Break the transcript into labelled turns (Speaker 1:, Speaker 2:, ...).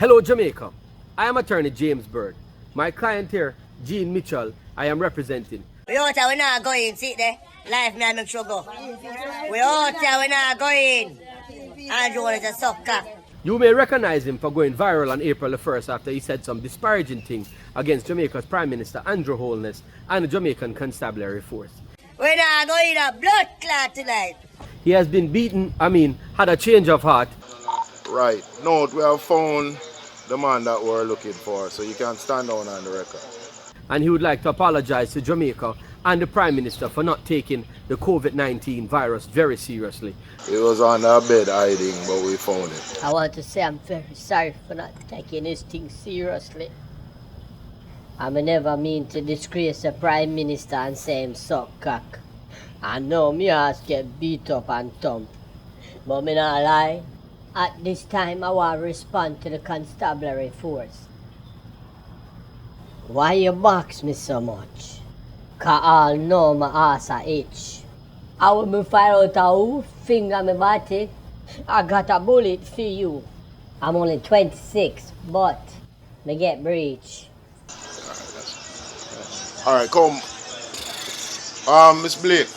Speaker 1: Hello, Jamaica. I am attorney James Bird. My client here, Jean Mitchell, I am representing.
Speaker 2: We out here, we not going, see there. Life me I make sure go. We out here, we not going. Andrew is a sucker.
Speaker 1: You may recognize him for going viral on April the 1st after he said some disparaging things against Jamaica's Prime Minister Andrew Holness and the Jamaican Constabulary Force.
Speaker 2: We not going a blood clot tonight.
Speaker 1: He has been had a change of heart.
Speaker 3: Right. No, we have found the man that we're looking for, so you can stand down on the record.
Speaker 1: And he would like to apologize to Jamaica and the Prime Minister for not taking the COVID-19 virus very seriously.
Speaker 3: He was on our bed hiding, but we found him.
Speaker 4: I want to say I'm very sorry for not taking this thing seriously. I may never mean to disgrace the Prime Minister and say him suck cock. I know me ass get beat up and thumped. But me not lie. At this time I want to respond to the constabulary force. Why you box me so much? 'Cause all know my ass a itch. I will me fire out a who finger me body. I got a bullet for you. I'm only 26, but me get breach.
Speaker 3: Alright, come. Miss Blake.